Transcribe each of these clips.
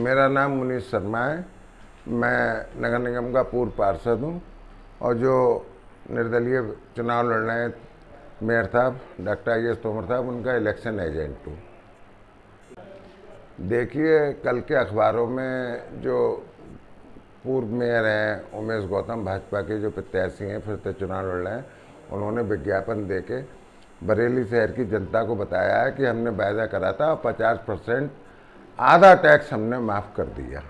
मेरा नाम मुनीश शर्मा है। मैं नगर निगम का पूर्व पार्षद हूँ और जो निर्दलीय चुनाव लड़ रहे हैं मेयर साहब डॉक्टर आई.एस. तोमर साहब, उनका इलेक्शन एजेंट हूँ। देखिए, कल के अखबारों में जो पूर्व मेयर हैं उमेश गौतम, भाजपा के जो प्रत्याशी हैं, फिर से चुनाव लड़ रहे हैं, उन्होंने विज्ञापन देके बरेली शहर की जनता को बताया है कि हमने वायदा करा था 50% आधा टैक्स हमने माफ़ कर दिया।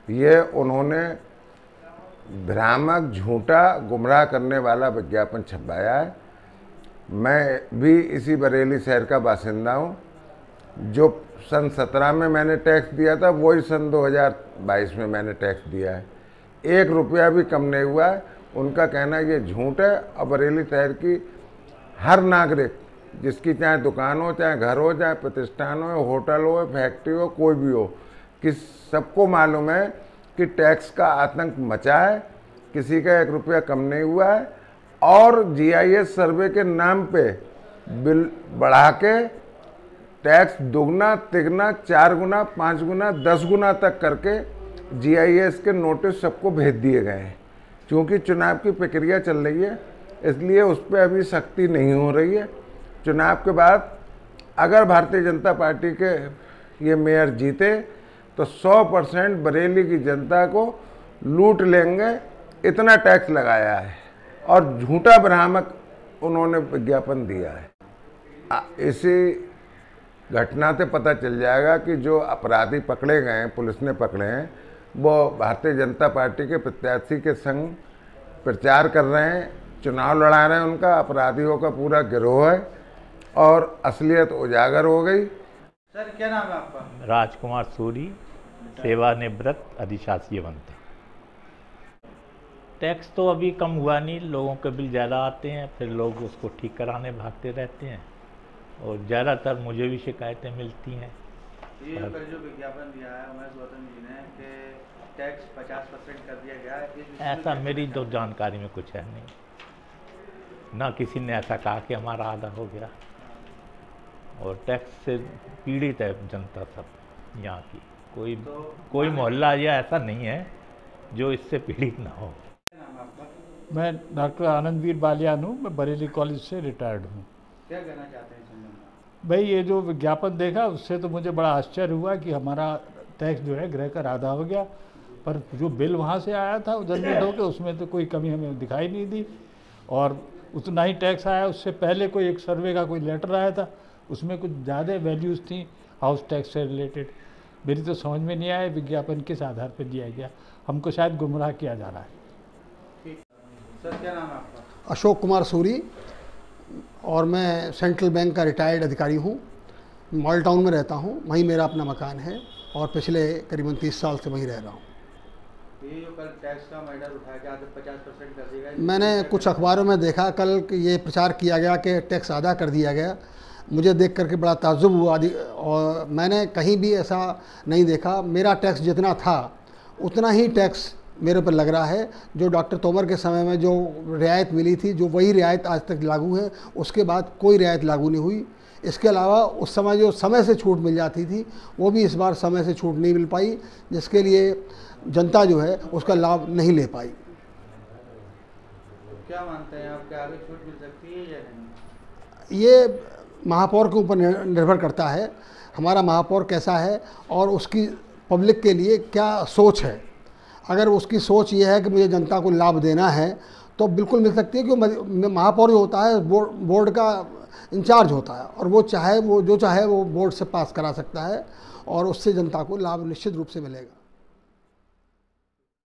ये उन्होंने भ्रामक, झूठा, गुमराह करने वाला विज्ञापन छपवाया है। मैं भी इसी बरेली शहर का बासिंदा हूँ। जो सन 17 में मैंने टैक्स दिया था वही सन 2022 में मैंने टैक्स दिया है। 1 रुपया भी कम नहीं हुआ है। उनका कहना ये झूठ है। और बरेली शहर की हर नागरिक, जिसकी चाहे दुकान हो, चाहे घर हो, चाहे प्रतिष्ठान हो, होटल हो, फैक्ट्री हो, कोई भी हो, कि सबको मालूम है कि टैक्स का आतंक मचा है। किसी का 1 रुपया कम नहीं हुआ है। और जीआईएस सर्वे के नाम पे बिल बढ़ा के टैक्स दुगना, तिगना, 4 गुना, 5 गुना, 10 गुना तक करके जीआईएस के नोटिस सबको भेज दिए गए हैं। क्योंकि चुनाव की प्रक्रिया चल रही है, इसलिए उस पर अभी सख्ती नहीं हो रही है। चुनाव के बाद अगर भारतीय जनता पार्टी के ये मेयर जीते तो 100% बरेली की जनता को लूट लेंगे। इतना टैक्स लगाया है और झूठा भ्रामक उन्होंने विज्ञापन दिया है। इसी घटना से पता चल जाएगा कि जो अपराधी पकड़े गए हैं, पुलिस ने पकड़े हैं, वो भारतीय जनता पार्टी के प्रत्याशी के संग प्रचार कर रहे हैं, चुनाव लड़ा रहे हैं। उनका अपराधियों का पूरा गिरोह है और असलियत उजागर हो गई। सर, क्या नाम है आपका? राजकुमार सूरी, सेवानिवृत्त अधिशासी अभियंता। टैक्स तो अभी कम हुआ नहीं, लोगों के बिल ज़्यादा आते हैं, फिर लोग उसको ठीक कराने भागते रहते हैं और ज़्यादातर मुझे भी शिकायतें मिलती हैं। ये कल जो विज्ञापन दिया है उमेश गौतम जी ने कि टैक्स 50% कर दिया गया है, ऐसा मेरी तो जानकारी में कुछ है नहीं। ना किसी ने ऐसा कहा कि हमारा आधा हो गया। और टैक्स से पीड़ित है जनता सब यहाँ की। कोई मोहल्ला या ऐसा नहीं है जो इससे पीड़ित ना हो। मैं डॉक्टर आनंदवीर बालियान हूँ। मैं बरेली कॉलेज से रिटायर्ड हूँ। क्या कहना चाहते हैं संबंध में? भाई, ये जो विज्ञापन देखा उससे तो मुझे बड़ा आश्चर्य हुआ कि हमारा टैक्स जो है गृह कर आधा हो गया, पर जो बिल वहाँ से आया था जनरेट होकर उसमें तो कोई कमी हमें दिखाई नहीं दी। और उतना ही टैक्स आया। उससे पहले कोई एक सर्वे का कोई लेटर आया था, उसमें कुछ ज़्यादा वैल्यूज़ थी हाउस टैक्स से रिलेटेड। मेरी तो समझ में नहीं आया विज्ञापन किस आधार पर दिया गया। हमको शायद गुमराह किया जा रहा है। सर, क्या नाम है आपका? अशोक कुमार सूरी, और मैं सेंट्रल बैंक का रिटायर्ड अधिकारी हूँ। मॉडल टाउन में रहता हूँ, वहीं मेरा अपना मकान है और पिछले करीबन 30 साल से वहीं रह रहा हूँ। ये जो कल टैक्स का मैटर उठाया गया 50% कर दिया गया, मैंने कुछ अखबारों में देखा कल कि ये प्रचार किया गया कि टैक्स आधा कर दिया गया। मुझे देख करके बड़ा ताज्जुब हुआ और मैंने कहीं भी ऐसा नहीं देखा। मेरा टैक्स जितना था उतना ही टैक्स मेरे पर लग रहा है। जो डॉक्टर तोमर के समय में जो रियायत मिली थी, जो वही रियायत आज तक लागू है। उसके बाद कोई रियायत लागू नहीं हुई। इसके अलावा उस समय जो समय से छूट मिल जाती थी वो भी इस बार समय से छूट नहीं मिल पाई, जिसके लिए जनता जो है उसका लाभ नहीं ले पाई। क्या मानते हैं आप, क्या आगे छूट मिल सकती है या नहीं? ये महापौर के ऊपर निर्भर करता है। हमारा महापौर कैसा है और उसकी पब्लिक के लिए क्या सोच है। अगर उसकी सोच ये है कि मुझे जनता को लाभ देना है तो बिल्कुल मिल सकती है। क्योंकि महापौर जो होता है बोर्ड का इंचार्ज होता है और वो जो चाहे वो बोर्ड से पास करा सकता है और उससे जनता को लाभ निश्चित रूप से मिलेगा।